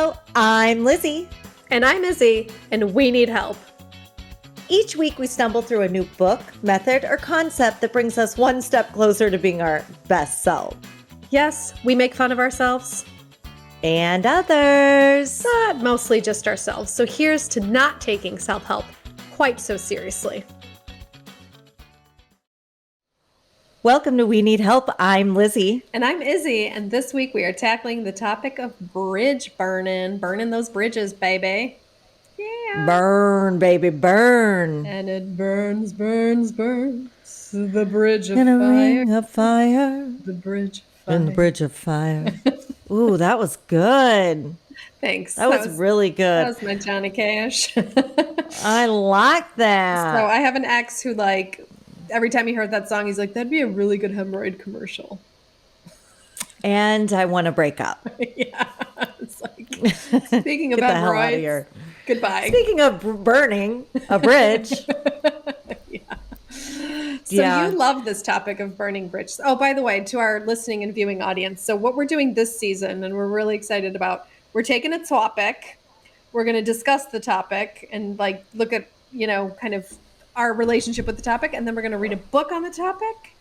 Hello, I'm Lizzie. And I'm Izzy, and we need help. Each week we stumble through a new book, method, or concept that brings us one step closer to being our best self. Yes, we make fun of ourselves. And others. But mostly just ourselves. So here's to not taking self-help quite so seriously. Welcome to We Need Help. I'm Lizzie. And I'm Izzy, and this week we are tackling the topic of bridge burning. Burning those bridges, baby. Yeah. Burn, baby, burn. And it burns, burns, burns. The bridge of In a fire. ring of fire. The bridge of fire. In the bridge of fire. Ooh, that was good. Thanks. That was really good. That was my Johnny Cash. I like that. So I have an ex who, like, every time he heard that song, he's like, that'd be a really good hemorrhoid commercial. And I want to break up. Yeah. It's like, speaking of Get the hell out of hemorrhoids, here. goodbye. Speaking of burning a bridge. So you love this topic of burning bridges. Oh, by the way, to our listening and viewing audience. So what we're doing this season, and we're really excited about, we're taking a topic. We're going to discuss the topic and like look at, kind of our relationship with the topic. And then we're going to read a book on the topic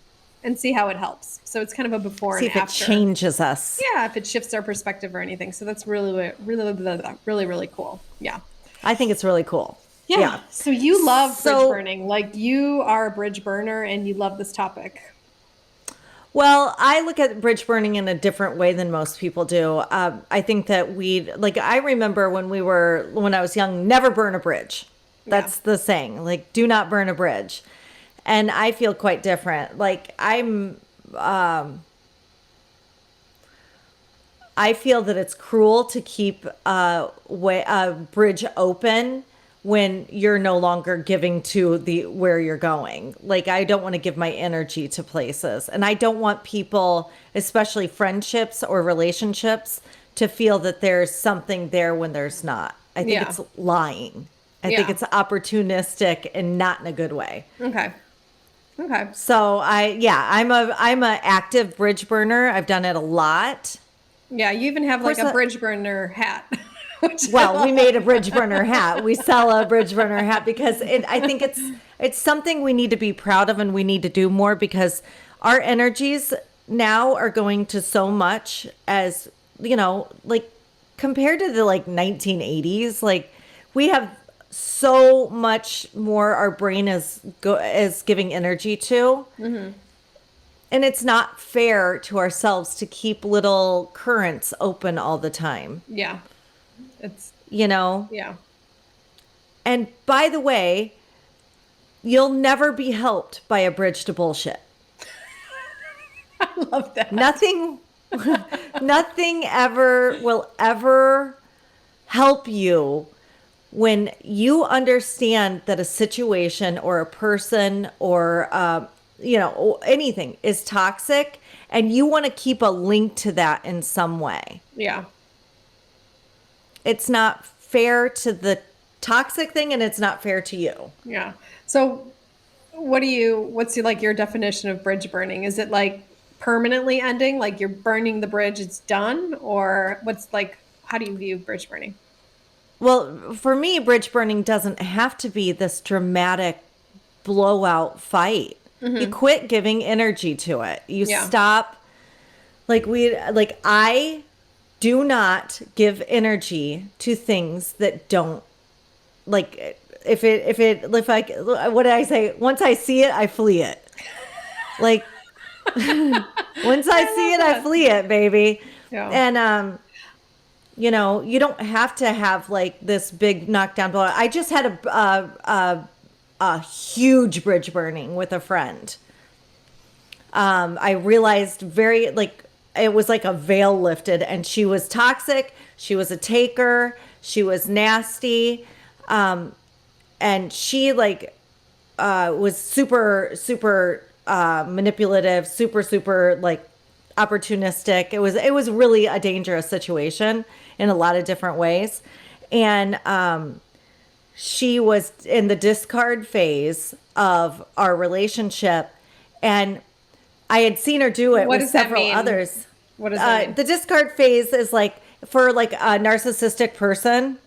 and see how it helps. So it's kind of a before and after. See if it changes us. Yeah, if it shifts our perspective or anything. So that's really, really cool. Yeah. I think it's really cool. Yeah. So you love bridge burning. Like, you are a bridge burner and you love this topic. Well, I look at bridge burning in a different way than most people do. I think that I remember when I was young, never burn a bridge. That's the saying, like, do not burn a bridge. And I feel quite different. Like, I feel that it's cruel to keep a bridge open when you're no longer giving to where you're going. Like, I don't want to give my energy to places. And I don't want people, especially friendships or relationships, to feel that there's something there when the's not. I think it's lying. I think it's opportunistic and not in a good way. Okay. So I'm a active bridge burner. I've done it a lot. Yeah, you even have like a bridge burner hat. Well, we made a bridge burner hat. We sell a bridge burner hat because I think it's something we need to be proud of and we need to do more, because our energies now are going to so much as, like, compared to the 1980s, like, we have so much more our brain is giving energy to. Mm-hmm. And it's not fair to ourselves to keep little currents open all the time. Yeah. It's, Yeah. And by the way, you'll never be helped by a bridge to bullshit. I love that. Nothing ever will ever help you when you understand that a situation or a person or, anything is toxic, and you want to keep a link to that in some way. Yeah. It's not fair to the toxic thing, and it's not fair to you. Yeah. So what's your definition of bridge burning? Is it like permanently ending? Like, you're burning the bridge, it's done? Or how do you view bridge burning? Well, for me, bridge burning doesn't have to be this dramatic blowout fight. Mm-hmm. You quit giving energy to it. You stop. I do not give energy to things that don't, like, what did I say? Once I see it, I flee it. Like, once I see it, I flee it, baby. Yeah. And, you don't have to have like this big knockdown blow. I just had a huge bridge burning with a friend. I realized it was like a veil lifted, and she was toxic. She was a taker. She was nasty. And she was super, super manipulative, super like opportunistic. It was really a dangerous situation in a lot of different ways. And she was in the discard phase of our relationship, and I had seen her do it with several others. What does that mean? The discard phase is like, for like a narcissistic person,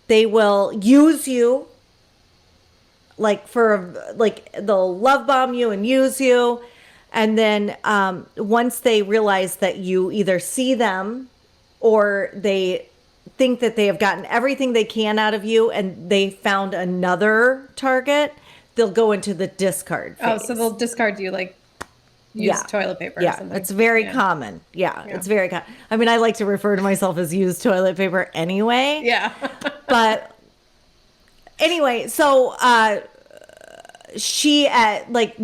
they will use you, like they'll love bomb you and use you. And then once they realize that you either see them or they think that they have gotten everything they can out of you and they found another target, they'll go into the discard phase. Oh, so they'll discard you, like use toilet paper or something. It's very common. Yeah, it's very common. I mean, I like to refer to myself as used toilet paper anyway. Yeah. But anyway, so she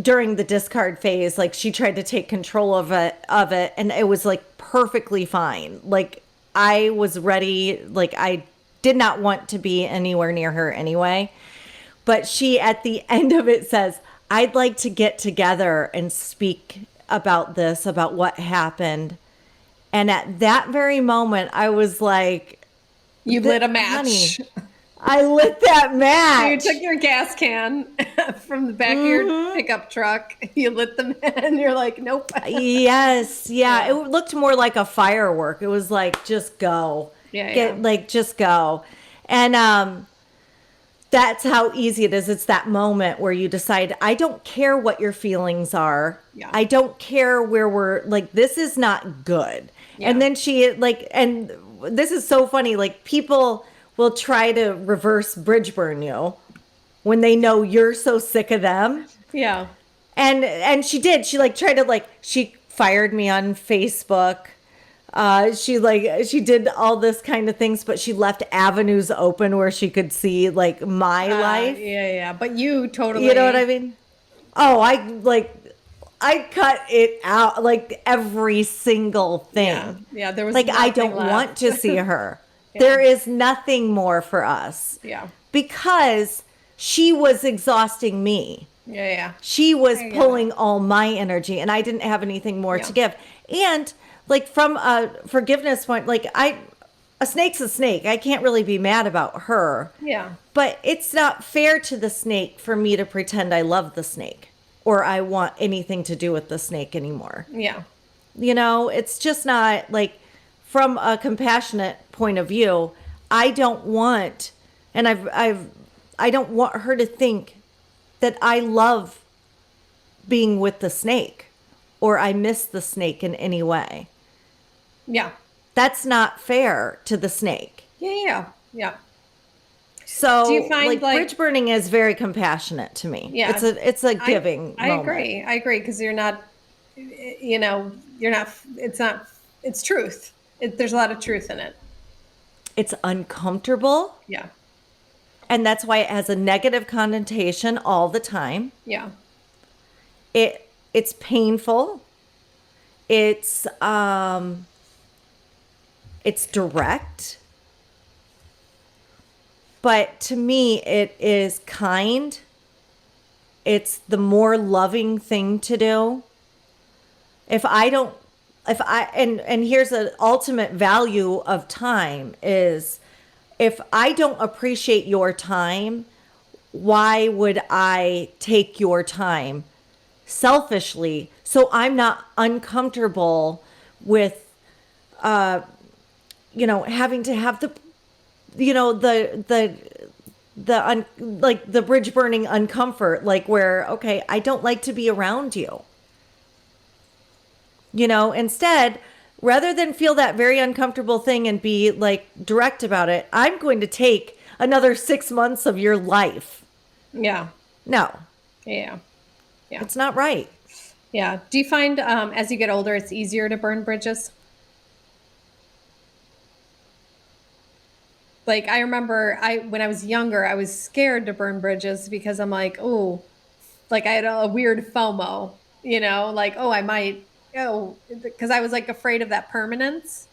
during the discard phase, like she tried to take control of it, and it was like perfectly fine. Like I was ready, like I did not want to be anywhere near her anyway. But she at the end of it says, I'd like to get together and speak about this, about what happened. And at that very moment, I was like, you lit a match. Honey, I lit that match. So you took your gas can from the back of your pickup truck. You lit them and you're like, nope. Yes. Yeah. It looked more like a firework. It was like, just go. Like, just go. And that's how easy it is. It's that moment where you decide, I don't care what your feelings are. Yeah. I don't care where we're like, this is not good. Yeah. And then she and this is so funny. Like people will try to reverse bridge burn you when they know you're so sick of them. Yeah. And she did. She tried to she fired me on Facebook. She did all this kind of things, but she left avenues open where she could see my life. Yeah. But you totally, you know what I mean? Oh, I cut it out, every single thing. Yeah. There was I don't want to see her. There is nothing more for us. Yeah. Because she was exhausting me. Yeah. She was pulling all my energy and I didn't have anything more to give. And from a forgiveness point, a snake's a snake. I can't really be mad about her. Yeah. But it's not fair to the snake for me to pretend I love the snake or I want anything to do with the snake anymore. Yeah. It's just not from a compassionate point of view, I don't want, and I don't want her to think that I love being with the snake or I miss the snake in any way. Yeah. That's not fair to the snake. Yeah. So do you find bridge burning is very compassionate to me. Yeah. It's a giving I moment. I agree because you're not, it's truth. There's a lot of truth in it. It's uncomfortable. Yeah. And that's why it has a negative connotation all the time. Yeah. It's painful. It's direct. But to me, it is kind. It's the more loving thing to do. And here's an ultimate value of time is if I don't appreciate your time, why would I take your time selfishly? So I'm not uncomfortable with, having to have the bridge burning uncomfort, where, okay, I don't like to be around you. Instead, rather than feel that very uncomfortable thing and be direct about it, I'm going to take another 6 months of your life. Yeah. No. Yeah. It's not right. Yeah. Do you find as you get older, it's easier to burn bridges? I remember when I was younger, I was scared to burn bridges because I'm like, oh, I had a weird FOMO, I might. Because I was afraid of that permanence.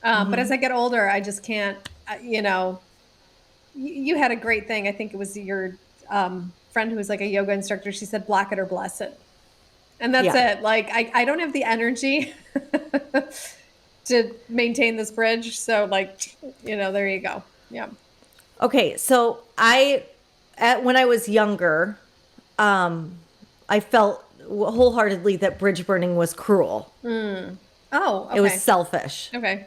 But as I get older, I just can't, you had a great thing. I think it was your friend who was a yoga instructor. She said, block it or bless it. And that's it. I don't have the energy to maintain this bridge. So there you go. Yeah. Okay. So when I was younger, I felt wholeheartedly that bridge burning was cruel. Oh, okay. It was selfish. Okay.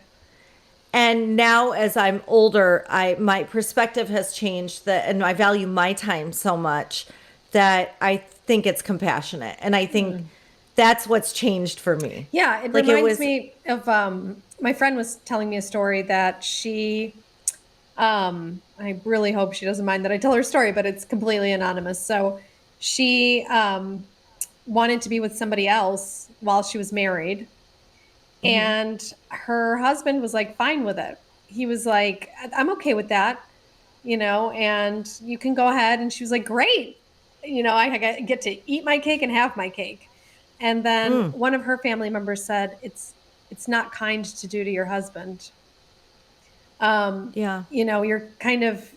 And now as I'm older, my perspective has changed that, and I value my time so much that I think it's compassionate. And I think that's what's changed for me. Yeah, it Like it reminds was, me of my friend was telling me a story that I really hope she doesn't mind that I tell her story, but it's completely anonymous. So she wanted to be with somebody else while she was married, and her husband was like fine with it. He was like, I'm okay with that, and you can go ahead. And she was like, great. I get to eat my cake and have my cake. And then one of her family members said, it's not kind to do to your husband. yeah, You're kind of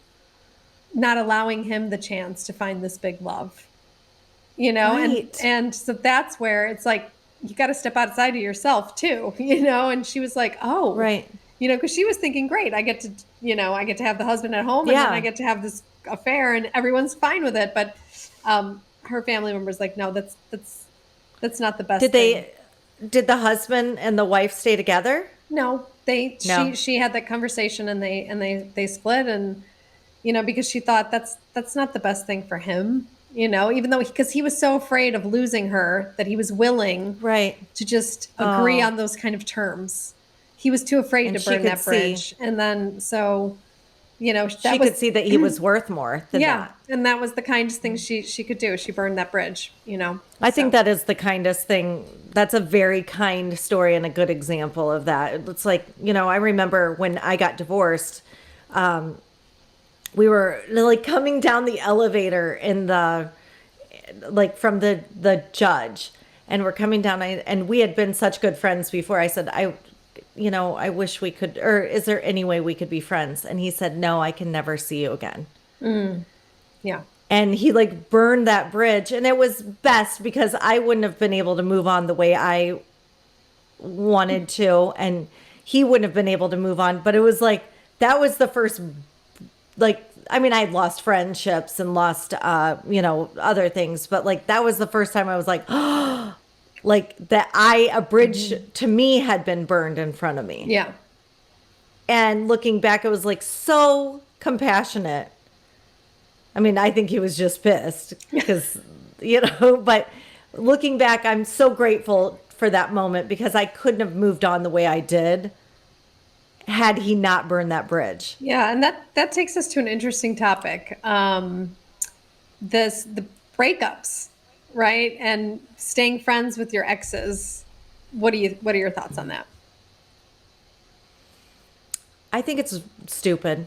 not allowing him the chance to find this big love, and right, so that's where it's like you got to step outside of yourself too, and she was like, oh, right, because she was thinking, great, I get to have the husband at home, and then I yeah. get to have this affair, and everyone's fine with it. But her family member's like, no, that's not the best Did thing. did the husband and the wife stay together? No, No. she had that conversation, and they split. And because she thought that's not the best thing for him, even though because he was so afraid of losing her that he was willing Right. to just agree Oh, on those kind of terms. He was too afraid and to she burn could that see, bridge. And then so, that she was could see that he was worth more than yeah, that. and that was the kindest thing she could do. She burned that bridge, I think So, that is the kindest thing. That's a very kind story and a good example of that. It's like, I remember when I got divorced, we were like coming down the elevator in the like from the judge, and we're coming down, and we had been such good friends before. I said, I wish we could, or is there any way we could be friends? And he said, no, I can never see you again. yeah. And he like burned that bridge, and it was best because I wouldn't have been able to move on the way I wanted to, and he wouldn't have been able to move on. But it was like that was the first, like, I mean, I'd lost friendships and lost other things, but like that was the first time I was like like that a bridge to me had been burned in front of me. Yeah. And looking back, it was like so compassionate. I mean, I think he was just pissed because, but looking back, I'm so grateful for that moment because I couldn't have moved on the way I did had he not burned that bridge. Yeah, and that takes us to an interesting topic. The breakups, right? And staying friends with your exes. What are your thoughts on that? I think it's stupid.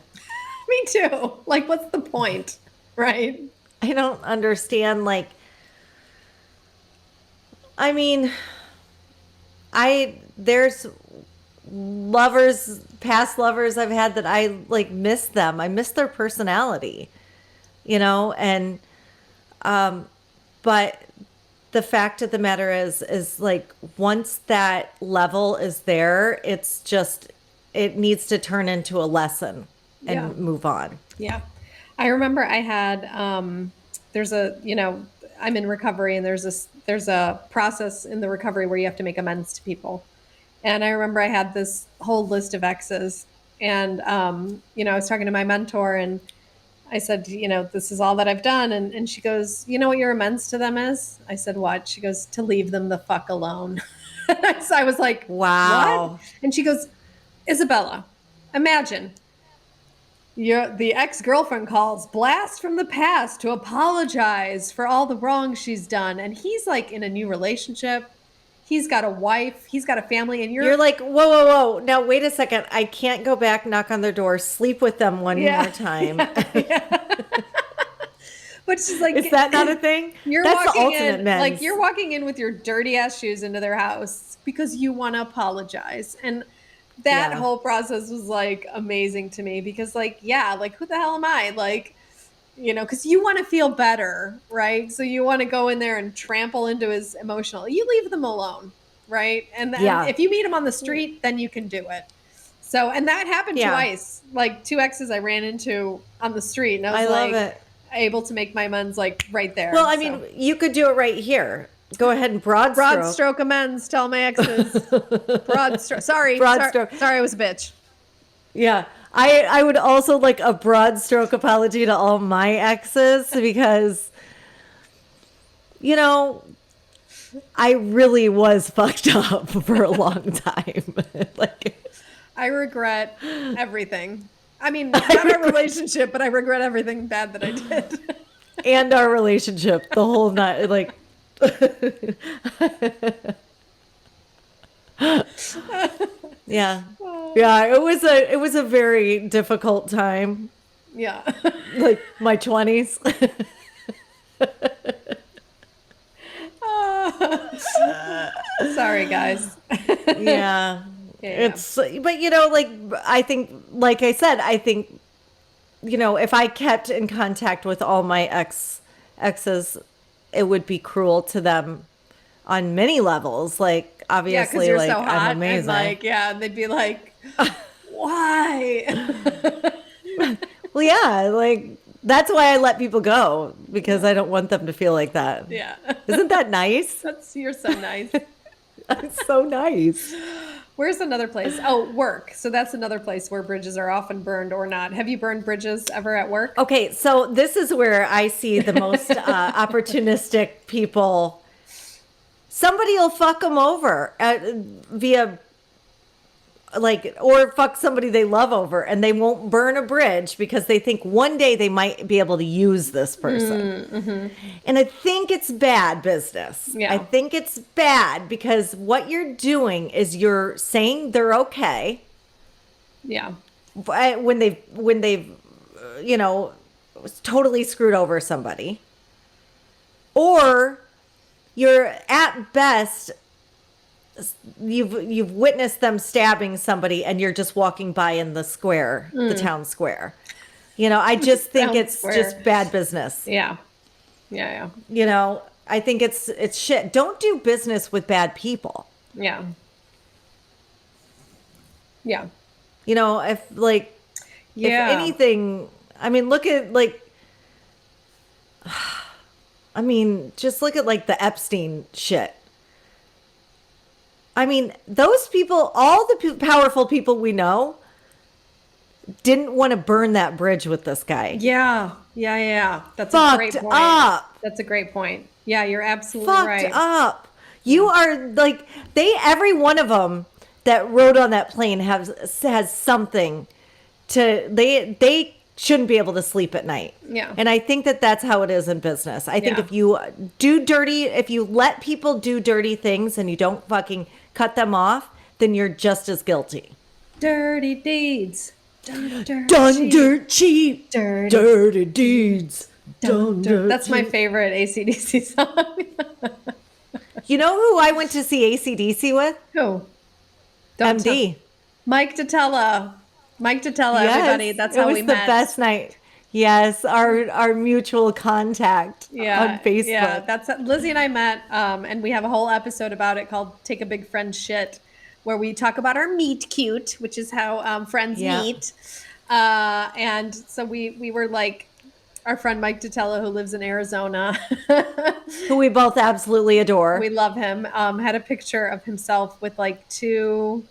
Me too. Like, what's the point? Right? I don't understand. Like, I mean, there's past lovers I've had that I like miss them. I miss their personality, and, but the fact of the matter is like, once that level is there, it needs to turn into a lesson Yeah. and move on. Yeah. I remember I had there's a, I'm in recovery, and there's a process in the recovery where you have to make amends to people. And I remember I had this whole list of exes, and I was talking to my mentor, and I said, this is all that I've done. And she goes, you know what your amends to them is? I said, what? She goes, to leave them the fuck alone. So I was like, what? Wow. And she goes, Isabella, imagine the ex-girlfriend calls, blast from the past to apologize for all the wrong she's done. And he's like in a new relationship. He's got a wife, he's got a family, and You're like, whoa, whoa, whoa. Now, wait a second. I can't go back, knock on their door, sleep with them one more time. Yeah. But she's like, Is that not a thing? That's the ultimate men's. like you're walking in with your dirty ass shoes into their house because you want to apologize. And that Yeah. whole process was like amazing to me because like, yeah, like who the hell am I? Like, because you want to feel better, right? So you want to go in there and trample into his emotional. You leave them alone, right? And then Yeah. if you meet him on the street, then you can do it. So, and that happened Yeah. twice. Like 2 exes I ran into on the street, and I was love like it. able to make my amends like right there. Well, I mean, you could do it right here. Go ahead and broad stroke amends. Tell my exes. Broad stroke. Sorry, Broad stroke. Sorry, I was a bitch. Yeah. I would also like a broad stroke apology to all my exes because, you know, I really was fucked up for a long time. Like, I regret everything. I mean, not our relationship, but I regret everything bad that I did. and our relationship, the whole night, like, yeah. Yeah, it was a very difficult time, Yeah. like my 20s. Sorry, guys. Yeah. Yeah. It's but you know, like I think like I said, I think you know, if I kept in contact with all my exes, it would be cruel to them on many levels. Like Yeah, because obviously you're like so I'm hot and amazing. like, yeah, they'd be like, why? Well, yeah, like that's why I let people go because I don't want them to feel like that. Yeah. Isn't that nice? You're so nice. That's so nice. Where's another place? Oh, work. So that's another place where bridges are often burned or not. Have you burned bridges ever at work? Okay, so this is where I see the most opportunistic people. Somebody will fuck them over via like or fuck somebody they love over and they won't burn a bridge because they think one day they might be able to use this person. Mm-hmm. And I think it's bad business. Yeah. I think it's bad because what you're doing is you're saying they're okay Yeah. when they've you know totally screwed over somebody, or you're at best you've witnessed them stabbing somebody and you're just walking by in the square, the town square. You know, I just think Town it's square. just bad business. Yeah. Yeah. You know, I think it's shit. Don't do business with bad people. Yeah. Yeah. You know, if like Yeah. if anything, I mean, look at like I mean, just look at like the Epstein shit. I mean, those people, all the powerful people we know, didn't want to burn that bridge with this guy. Yeah. That's a Fucked great point. up. That's a great point. Yeah, you're absolutely Fucked right. up. You are like every one of them that rode on that plane has something to they shouldn't be able to sleep at night. Yeah. And I think that that's how it is in business. I think Yeah. if you if you let people do dirty things and you don't fucking cut them off, then you're just as guilty. Dirty deeds. Done Dirt cheap. Dirty deeds. Done dirt That's my cheap. favorite AC/DC song. You know who I went to see AC/DC with? Who? Don't tell- MD. Mike Titella. Yes, Everybody. That's how it was we the met. best night. Yes, our mutual contact on Facebook. Yeah, that's Lizzie and I met, and we have a whole episode about it called "Take a Big Friend Shit," where we talk about our meet cute, which is how friends Yeah. meet. And so we were like, our friend Mike Titella, who lives in Arizona, Who we both absolutely adore. we love him. Had a picture of himself with like two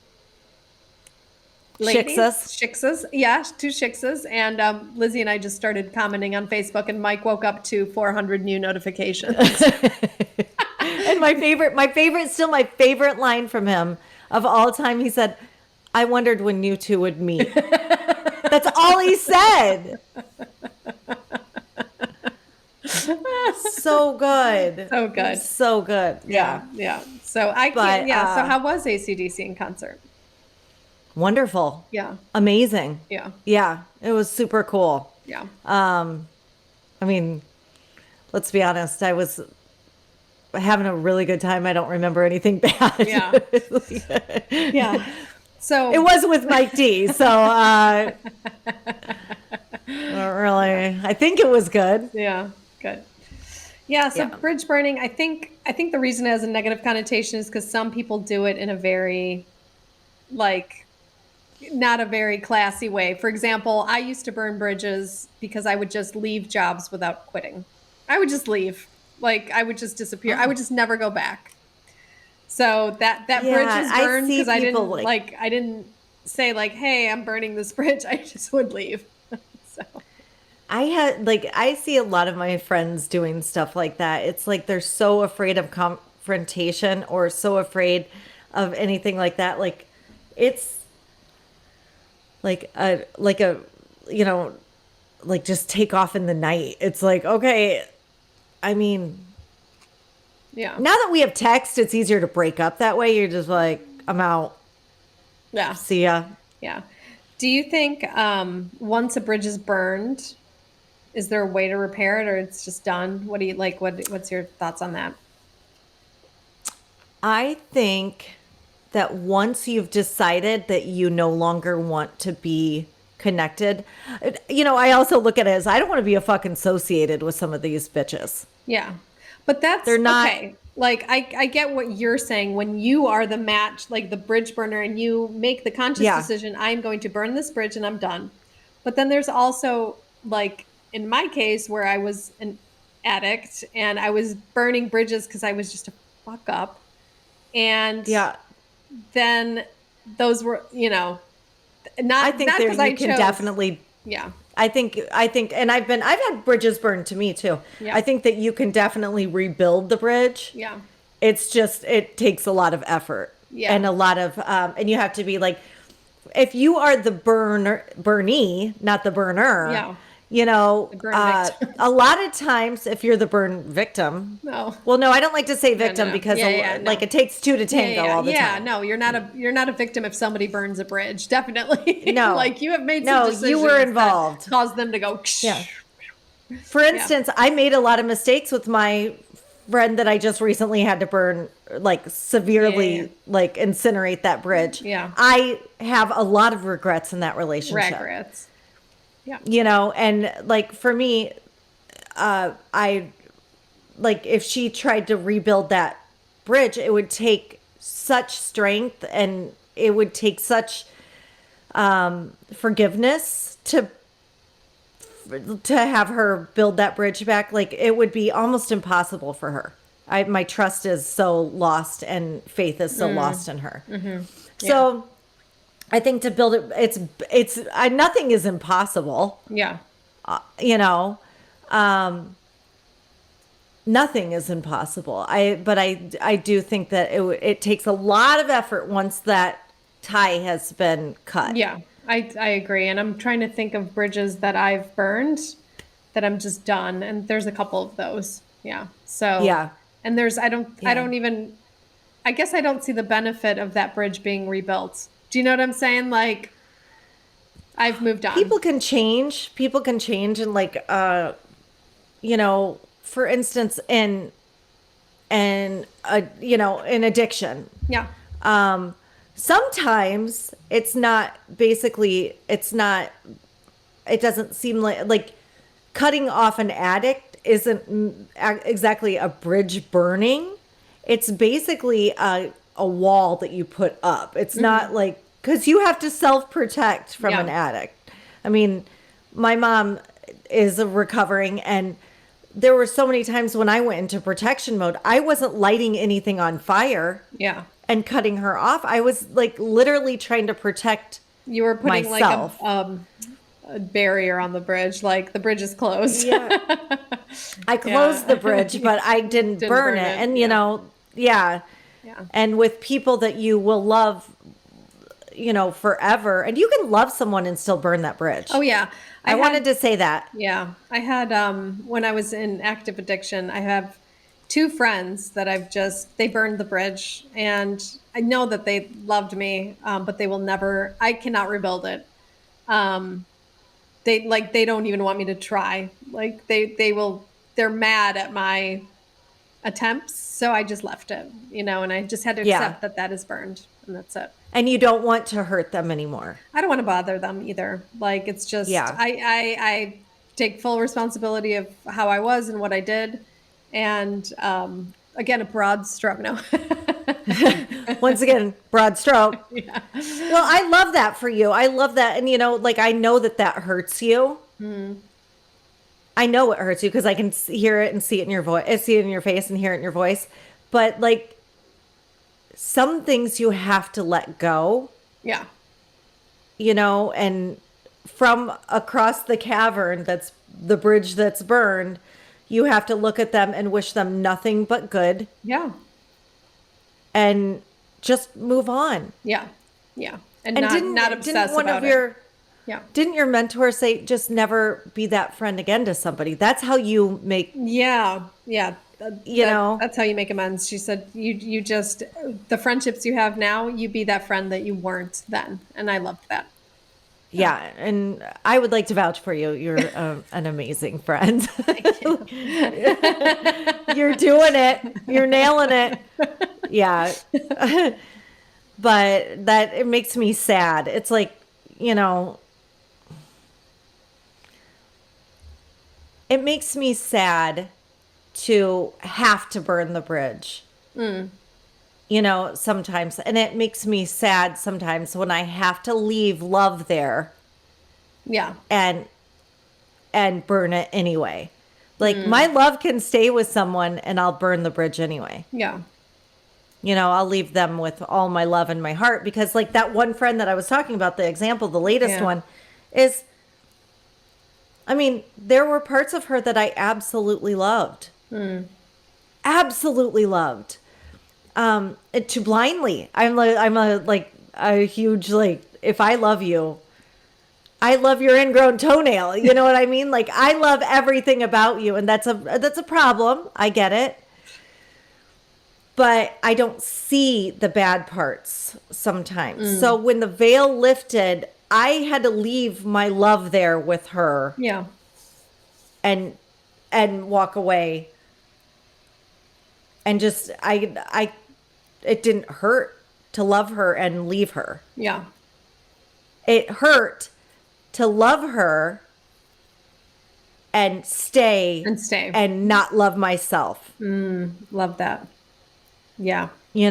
ladies. Shixas. Yeah, two shixas. And Lizzie and I just started commenting on Facebook, and Mike woke up to 400 new notifications. And my favorite line from him of all time, he said, "I wondered when you two would meet." That's all he said. So good. So good. So good. Yeah. Yeah. So I can't, But, yeah. So how was AC/DC in concert? Wonderful. Yeah. Amazing. Yeah. Yeah. It was super cool. Yeah. I mean, let's be honest, I was having a really good time. I don't remember anything bad. Yeah. Yeah. So It was with Mike D. So, not really. I think it was good. yeah, good. Yeah. So Yeah. bridge burning, I think the reason it has a negative connotation is because some people do it in a very, like, not a very classy way. For example, I used to burn bridges because I would just leave jobs without quitting. I would just leave. Like, I would just disappear. I would just never go back. So that Yeah, bridge is I burned see because I people didn't like- I didn't say like, "Hey, I'm burning this bridge," I just would leave. So, I see a lot of my friends doing stuff like that. It's like they're so afraid of confrontation or so afraid of anything like that. Like it's like a you know, like just take off in the night. It's like, okay, I mean, yeah. now that we have text, it's easier to break up that way. You're just like, I'm out. Yeah. See ya. Yeah. Do you think once a bridge is burned, is there a way to repair it or it's just done? What do you like? What's your thoughts on that? I think that once you've decided that you no longer want to be connected, I also look at it as I don't want to be a fucking associated with some of these bitches. Yeah. But that's They're not. okay. Like I get what you're saying when you are the match, like the bridge burner, and you make the conscious Yeah. decision, I'm going to burn this bridge and I'm done. But then there's also like in my case where I was an addict and I was burning bridges because I was just a fuck up. And Yeah. then those were, I not think not there because you I can chose. definitely. Yeah. I think, and I've had bridges burned to me too. Yeah. I think that you can definitely rebuild the bridge. Yeah. It's just, it takes a lot of effort. Yeah. And a lot of, and you have to be like, if you are the burnee, not the burner, Yeah. Burn victim. a lot of times if you're the burn victim, No. well, no, I don't like to say victim no. because Yeah, like no. it takes two to tango all the time. No, you're not a victim if somebody burns a bridge. Definitely. No. Like you have made No, some decisions you were involved. that caused them to go. Yeah. For instance, I made a lot of mistakes with my friend that I just recently had to burn, like severely, Yeah. like incinerate that bridge. Yeah. I have a lot of regrets in that relationship. Regrets. Yeah. And like for me, I like if she tried to rebuild that bridge, it would take such strength and it would take such forgiveness to have her build that bridge back. Like it would be almost impossible for her. My trust is so lost and faith is so lost in her. Mm-hmm. So I think to build it, nothing is impossible. Yeah. Nothing is impossible. But I do think that it takes a lot of effort once that tie has been cut. Yeah. I agree. And I'm trying to think of bridges that I've burned that I'm just done. And there's a couple of those. Yeah. So, Yeah. And I guess I don't see the benefit of that bridge being rebuilt. Do you know what I'm saying? Like, I've moved on. People can change. And like, for instance, in addiction. Yeah. Sometimes it doesn't seem like cutting off an addict isn't exactly a bridge burning. It's basically a wall that you put up. It's not like, because you have to self-protect from an addict. I mean, my mom is recovering, and there were so many times when I went into protection mode, I wasn't lighting anything on fire. Yeah. And cutting her off. I was like literally trying to protect You were putting myself. like a barrier on the bridge, like the bridge is closed. Yeah. I closed the bridge, but I didn't burn it. And Yeah. And with people that you will love, forever, and you can love someone and still burn that bridge. Oh yeah. I wanted to say that. Yeah. I had when I was in active addiction, I have two friends that they burned the bridge, and I know that they loved me, but I cannot rebuild it. They don't even want me to try. Like they're mad at my attempts. So I just left it, and I just had to accept that is burned, and that's it. And you don't want to hurt them anymore. I don't want to bother them either. Like it's just, I take full responsibility of how I was and what I did. And again, a broad stroke. No. Once again, broad stroke. Yeah. Well, I love that for you. I love that. And, I know that hurts you. Mm. I know it hurts you because I can hear it and see it in your voice, see it in your face and hear it in your voice. But like some things you have to let go. Yeah. and from across the cavern, that's the bridge that's burned, you have to look at them and wish them nothing but good Yeah. and just move on. Yeah. Yeah. And And not obsess about it. Yeah. didn't your mentor say just never be that friend again to somebody? That's how you make, Yeah. Yeah. That's how you make amends. She said, you just, the friendships you have now, you be that friend that you weren't then. And I loved that. yeah. And I would like to vouch for you. You're an amazing friend. Thank you. You're doing it. You're nailing it. Yeah. But that it makes me sad. It's like, it makes me sad to have to burn the bridge. Sometimes. And it makes me sad sometimes when I have to leave love there Yeah. and burn it anyway. Like my love can stay with someone and I'll burn the bridge anyway. Yeah. I'll leave them with all my love in my heart because like that one friend that I was talking about, the example, the latest one is, I mean, there were parts of her that I absolutely loved. Absolutely loved. To blindly. I'm a huge, if I love you, I love your ingrown toenail. You know what I mean? Like I love everything about you. And that's a problem. I get it. But I don't see the bad parts sometimes. So when the veil lifted, I had to leave my love there with her. Yeah. And walk away. And just it didn't hurt to love her and leave her. Yeah. It hurt to love her and stay and not love myself. Love that. Yeah. I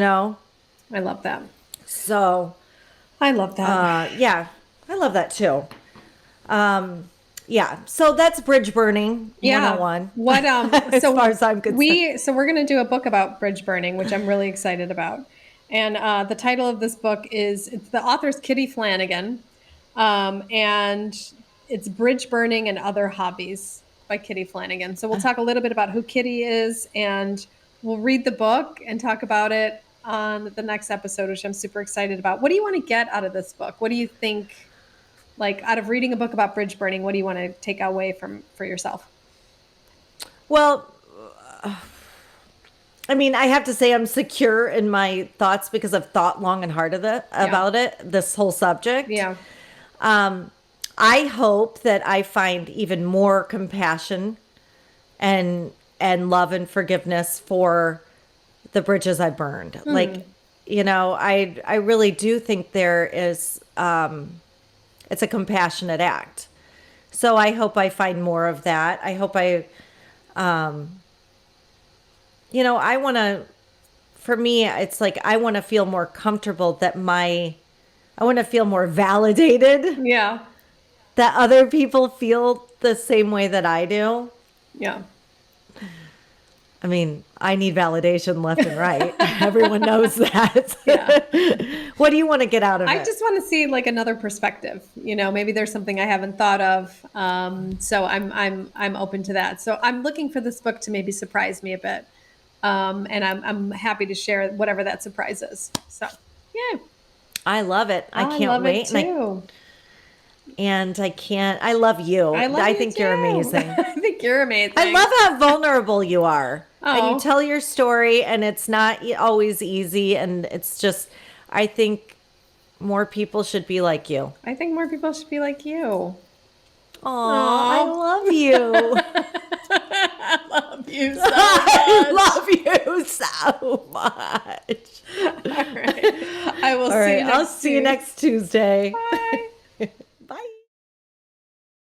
love that. So I love that. yeah, I love that too. Yeah. So that's bridge burning 101. What as far as I'm concerned. We're going to do a book about bridge burning, which I'm really excited about. And the title of this book the author's Kitty Flanagan. And it's Bridge Burning and Other Hobbies by Kitty Flanagan. So we'll talk a little bit about who Kitty is, and we'll read the book and talk about it on the next episode, which I'm super excited about. What do you want to get out of this book? What do you think, out of reading a book about bridge burning, what do you want to take away for yourself? Well, I mean, I have to say I'm secure in my thoughts because I've thought long and hard about it, this whole subject. Yeah. I hope that I find even more compassion and love and forgiveness for the bridges I burned. I really do think there is, it's a compassionate act. So I hope I find more of that. I hope I want to, for me, it's like, I want to feel more comfortable I want to feel more validated. Yeah. That other people feel the same way that I do. Yeah. I mean, I need validation left and right. Everyone knows that. Yeah. What do you want to get out of it? I just want to see another perspective. Maybe there's something I haven't thought of. So I'm open to that. So I'm looking for this book to maybe surprise me a bit. And I'm happy to share whatever that surprise is. So yeah. I love it. I can't wait. It too. I love you. I think you're amazing. I think you're amazing. I love how vulnerable you are. Oh. And you tell your story, and it's not always easy. And it's just, I think more people should be like you. I think more people should be like you. Aww, I love you. I love you so much. I love you so much. All right. I will see you next I'll see you next Tuesday. Bye. Bye.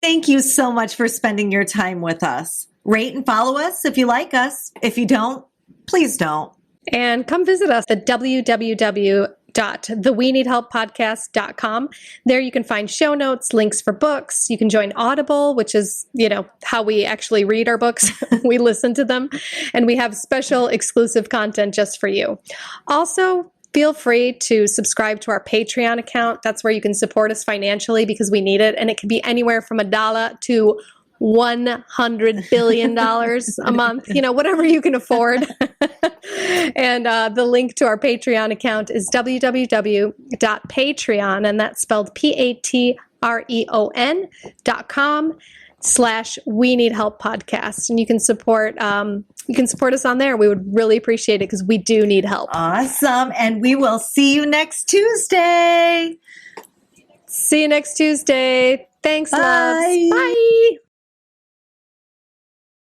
Thank you so much for spending your time with us. Rate and follow us if you like us. If you don't, please don't. And come visit us at www.theweneedhelppodcast.com. There you can find show notes, links for books. You can join Audible, which is, how we actually read our books. We listen to them. And we have special exclusive content just for you. Also, feel free to subscribe to our Patreon account. That's where you can support us financially because we need it. And it can be anywhere from $1 to $100 billion a month, whatever you can afford. And the link to our Patreon account is www.patreon, and that's spelled patreon.com/We Need Help Podcast. And you can support us on there. We would really appreciate it because we do need help. Awesome. And we will see you next Tuesday. See you next Tuesday. Thanks, Bye. loves. Bye.